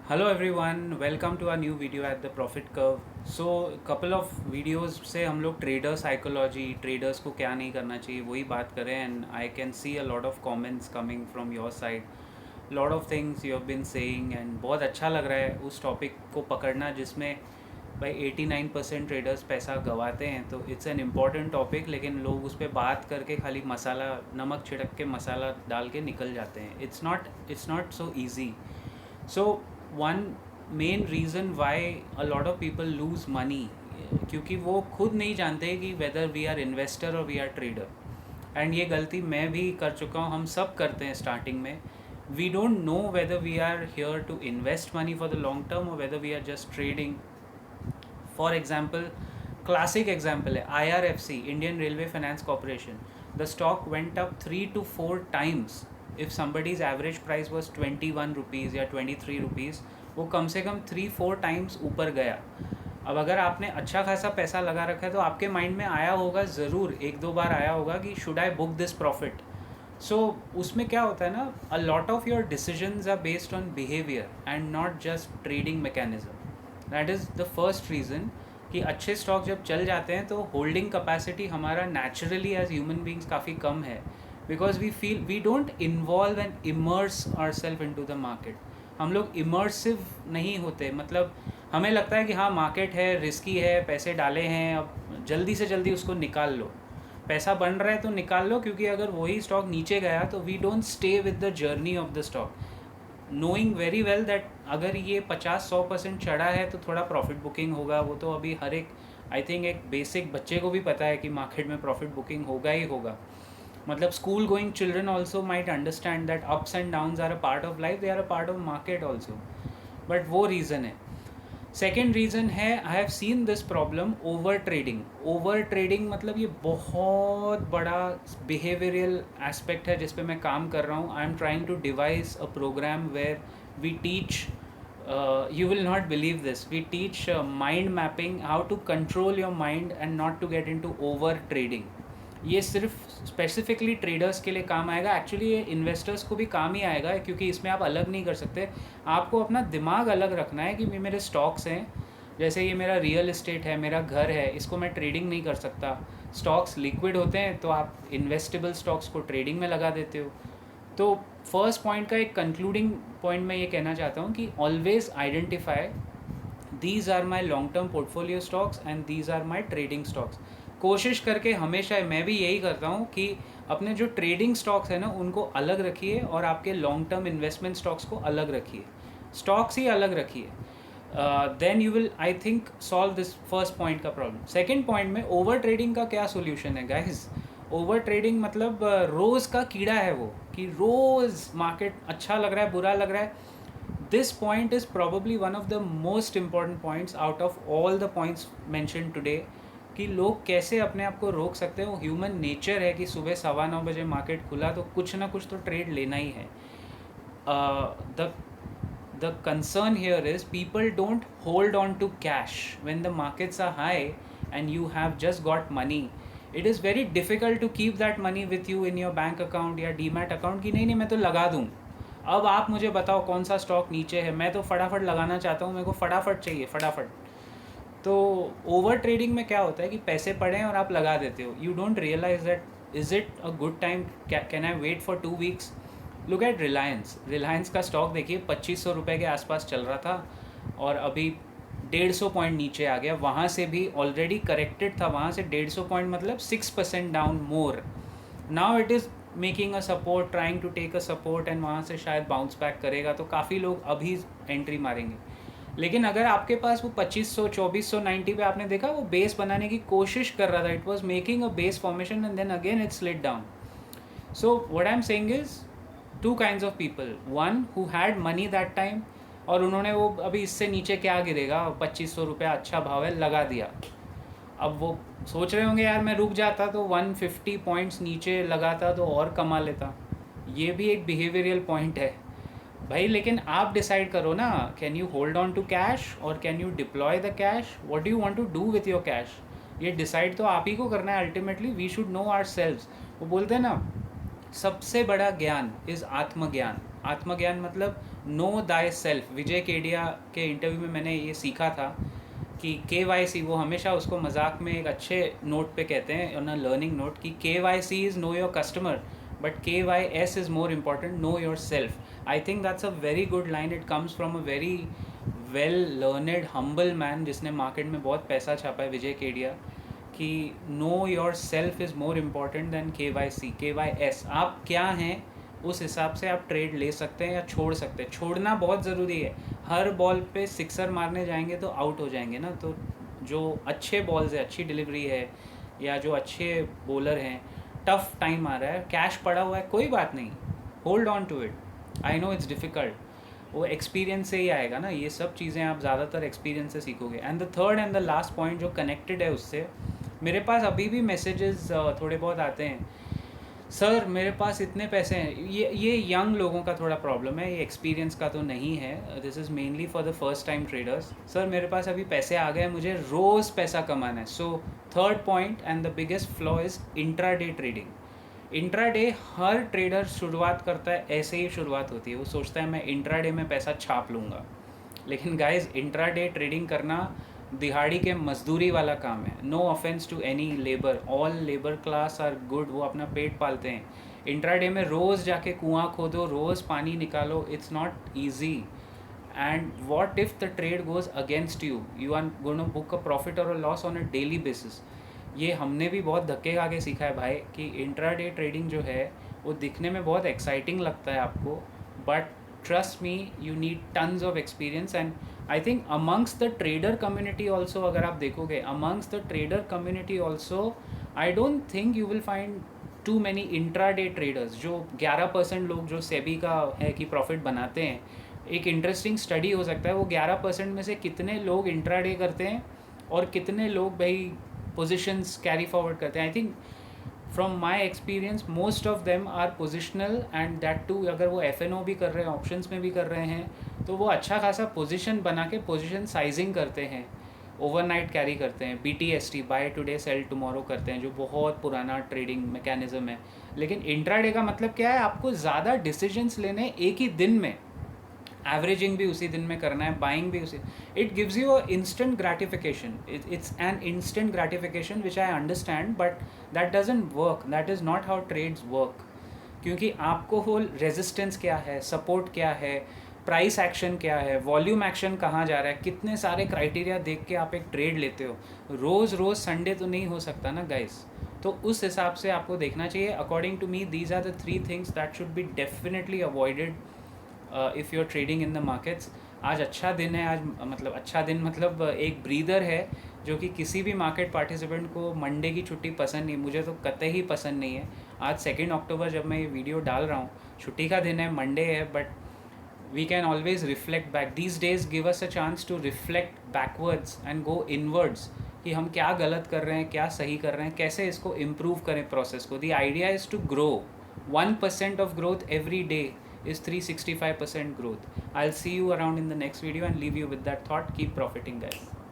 Hello everyone, welcome to a new video at the profit curve. So couple of videos से हम लोग trader psychology, traders को क्या नहीं करना चाहिए वही बात करें। And I can see a lot of comments coming from your side, lot of things you have been saying and बहुत अच्छा लग रहा है उस टॉपिक को पकड़ना जिसमें भाई 89% ट्रेडर्स पैसा गंवाते हैं। तो इट्स एन इम्पॉर्टेंट टॉपिक, लेकिन लोग उस पर बात करके खाली मसाला नमक छिड़क के मसाला डाल के निकल जाते हैं। It's not so easy. So one main reason why a lot of people lose money, क्योंकि वो खुद नहीं जानते कि वेदर वी आर इन्वेस्टर और वी आर ट्रेडर। एंड ये गलती मैं भी कर चुका हूँ, हम सब करते हैं स्टार्टिंग में। We don't know whether we are here to invest money for the long term और whether we are just trading. For example, classic example है IRFC, Indian railway finance corporation. The stock went up 3 to 4 times। If somebody's average price was 21 rupees या 23 rupees, वो कम से कम 3-4 times ऊपर गया। अब अगर आपने अच्छा खासा पैसा लगा रखा है तो आपके माइंड में आया होगा, ज़रूर एक दो बार आया होगा कि should I book this profit. So उसमें क्या होता है ना, a lot of your decisions are based on behaviour and not just trading mechanism. That is the first reason कि अच्छे स्टॉक जब चल जाते हैं तो होल्डिंग कैपेसिटी हमारा नेचुरली एज ह्यूमन बींग्स काफ़ी कम है, because we don't involve and immerse our self in to the market. हम लोग इमर्सिव नहीं होते, मतलब हमें लगता है कि हाँ मार्केट है, रिस्की है, पैसे डाले हैं, अब जल्दी से जल्दी उसको निकाल लो, पैसा बन रहा है तो निकाल लो। क्योंकि अगर वही स्टॉक नीचे गया तो we don't stay with the journey of the stock, knowing very well that अगर ये 50-100% चढ़ा है तो थोड़ा प्रॉफिट बुकिंग होगा। वो तो अभी हर एक, आई थिंक एक बेसिक बच्चे को भी पता है कि मार्केट में प्रॉफिट बुकिंग होगा ही होगा। मतलब school going children also might understand that ups and downs are a part of life, they are a part of market also. But वो रीज़न है। सेकेंड रीज़न है, I have seen this problem, over trading. Over trading मतलब ये बहुत बड़ा behavioural aspect है जिस पे मैं काम कर रहा हूँ। I am trying to devise a program where we teach, you will not believe this, we teach mind mapping, how to control your mind and not to get into over trading। ये सिर्फ specifically traders के लिए काम आएगा, actually ये investors को भी काम ही आएगा, क्योंकि इसमें आप अलग नहीं कर सकते। आपको अपना दिमाग अलग रखना है कि ये मेरे स्टॉक्स हैं, जैसे ये मेरा रियल इस्टेट है, मेरा घर है, इसको मैं ट्रेडिंग नहीं कर सकता। स्टॉक्स लिक्विड होते हैं तो आप इन्वेस्टेबल स्टॉक्स को ट्रेडिंग में लगा देते हो। तो फर्स्ट पॉइंट का एक कंक्लूडिंग पॉइंट मैं ये कहना चाहता हूँ कि always identify these are my long term portfolio stocks and these are my trading stocks. कोशिश करके हमेशा, मैं भी यही करता हूँ कि अपने जो ट्रेडिंग स्टॉक्स हैं ना उनको अलग रखिए और आपके लॉन्ग टर्म इन्वेस्टमेंट स्टॉक्स को अलग रखिए, स्टॉक्स ही अलग रखिए। Then you will I think solve this first point का प्रॉब्लम। सेकेंड पॉइंट में ओवर ट्रेडिंग का क्या सोल्यूशन है गाइज। ओवर ट्रेडिंग मतलब रोज़ का कीड़ा है वो, कि रोज़ मार्केट अच्छा लग रहा है, बुरा लग रहा है। This point is probably one of the most important points out of all the points mention today, कि लोग कैसे अपने आप को रोक सकते हैं। वो ह्यूमन नेचर है कि सुबह 9:15 मार्केट खुला तो कुछ ना कुछ तो ट्रेड लेना ही है। The concern here is people don't hold on to cash when the markets are high and you have just got money. It is very difficult to keep that money with you in your bank account या demat account की नहीं नहीं मैं तो लगा दूँ। अब आप मुझे बताओ कौन सा स्टॉक नीचे है, मैं तो फटाफट लगाना चाहता हूँ, मेरे को फटाफट चाहिए फटाफट। तो ओवर ट्रेडिंग में क्या होता है कि पैसे पड़े हैं और आप लगा देते हो, you don't realize that is it a good time, can I wait for 2 weeks। Look at Reliance का स्टॉक देखिए, 2500 रुपये के आसपास चल रहा था और अभी 150 पॉइंट नीचे आ गया। वहाँ से भी ऑलरेडी करेक्टेड था, वहाँ से 150 पॉइंट मतलब 6% down more. Now it is making a support, trying to take a support, and वहाँ से शायद बाउंस बैक करेगा, तो काफ़ी लोग अभी एंट्री मारेंगे। लेकिन अगर आपके पास वो 2500 2490 पे आपने देखा वो बेस बनाने की कोशिश कर रहा था, it was making a base formation and then again it slid down. So what I am saying is, two kinds of people, one who had money that time और उन्होंने वो अभी इससे नीचे क्या गिरेगा, 2500 रुपया अच्छा भाव है लगा दिया। अब वो सोच रहे होंगे यार मैं रुक जाता तो 150 पॉइंट्स नीचे लगाता तो और कमा लेता। ये भी एक बिहेवियरल पॉइंट है भाई, लेकिन आप डिसाइड करो ना, can you hold on to cash और can you deploy the cash, what do you want to do with your cash. ये डिसाइड तो आप ही को करना है अल्टीमेटली। वी शुड नो आवर सेल्व्स। वो बोलते हैं ना, सबसे बड़ा ज्ञान इज़ आत्मज्ञान। आत्मज्ञान मतलब नो दाई सेल्फ। विजय केडिया के इंटरव्यू में मैंने ये सीखा था कि KYC, वो हमेशा उसको मजाक में एक अच्छे नोट पे कहते हैं ऑन अ लर्निंग नोट कि KYC is know your customer but KYS is more important, know your self. I think that's a very good line. It comes from a very well learned humble man जिसने market में बहुत पैसा छापा है, विजय केडिया, कि know your self is more important than KYC KYS। आप क्या हैं उस हिसाब से आप ट्रेड ले सकते हैं या छोड़ सकते हैं। छोड़ना बहुत ज़रूरी है। हर बॉल पे सिक्सर मारने जाएंगे तो आउट हो जाएंगे ना। तो जो अच्छे बॉल्स है, अच्छी डिलीवरी है, या जो अच्छे बॉलर हैं, टफ टाइम आ रहा है, कैश पड़ा हुआ है, कोई बात नहीं, hold on to it. I know it's difficult, वो एक्सपीरियंस से ही आएगा ना। ये सब चीज़ें आप ज़्यादातर एक्सपीरियंस से सीखोगे। And the third and the last point जो कनेक्टेड है उससे, मेरे पास अभी भी मैसेजेस थोड़े बहुत आते हैं, सर मेरे पास इतने पैसे हैं। ये यंग लोगों का थोड़ा प्रॉब्लम है, ये एक्सपीरियंस का तो नहीं है। This is mainly for the first time traders. Sir मेरे पास अभी पैसे आ गए, मुझे रोज़ पैसा कमाना है। So third point and the biggest flaw is intraday trading. Intraday her trader शुरुआत करता है, ऐसे ही शुरुआत होती है। वो सोचता है मैं इंट्राडे में पैसा छाप लूँगा, लेकिन गाइज इंट्राडे ट्रेडिंग करना दिहाड़ी के मजदूरी वाला काम है। No offence to any labour, all labour class are good, वो अपना पेट पालते हैं। इंट्राडे में रोज़ जाके कुआं खोदो, रोज़ पानी निकालो, it's not easy. And what if the trade goes against you, you are gonna book a profit और a loss on a daily basis. ये हमने भी बहुत धक्के खा के सीखा है भाई, कि इंट्राडे ट्रेडिंग जो है वो दिखने में बहुत एक्साइटिंग लगता है आपको, but trust me you need tons of experience. And I think amongst the trader community also, अगर आप देखोगे amongst the trader community also, I don't think you will find too many intraday traders. जो 11% लोग जो सेबी का है कि profit बनाते हैं, एक इंटरेस्टिंग स्टडी हो सकता है वो 11% में से कितने लोग इंट्राडे करते हैं और कितने लोग भाई पोजिशंस कैरी फॉरवर्ड करते हैं। I think from my experience most of them are positional, and that too अगर वो FNO भी कर रहे हैं, ऑप्शंस में भी कर रहे हैं, तो वो अच्छा खासा पोजीशन बना के पोजीशन साइजिंग करते हैं, ओवरनाइट कैरी करते हैं, BTST buy today sell tomorrow करते हैं, जो बहुत पुराना ट्रेडिंग मैकेनिज्म है। लेकिन इंट्राडे का मतलब क्या है, आपको ज़्यादा डिसीजंस लेने एक ही दिन में, एवरेजिंग भी उसी दिन में करना है, बाइंग भी उसी। It gives you a instant gratification, it's an instant gratification which I understand, but that doesn't work, that is not how trades work. क्योंकि आपको वो रेजिस्टेंस क्या है, सपोर्ट क्या है, प्राइस एक्शन क्या है, वॉल्यूम एक्शन कहाँ जा रहा है, कितने सारे क्राइटेरिया देख के आप एक ट्रेड लेते हो। रोज़ रोज़ संडे तो नहीं हो सकता ना गाइस, तो उस हिसाब से आपको देखना चाहिए। According to me these are the 3 things that should be definitely avoided if you are trading in the markets. आज अच्छा दिन है, आज मतलब अच्छा दिन मतलब एक ब्रीदर है, जो कि किसी भी मार्केट पार्टिसिपेंट को मंडे की छुट्टी पसंद नहीं, मुझे तो कतई ही पसंद नहीं है। आज 2 अक्टूबर जब मैं ये वीडियो डाल रहा हूँ, छुट्टी का दिन है, मंडे है, but we can always reflect back. These days give us a chance to reflect backwards and go inwards, कि हम क्या गलत कर रहे हैं, क्या सही कर रहे हैं, कैसे इसको इम्प्रूव करें प्रोसेस को। The idea is to grow 1% of growth every day is 365% growth. I'll see you around in the next video and leave you with that thought. Keep profiting, guys.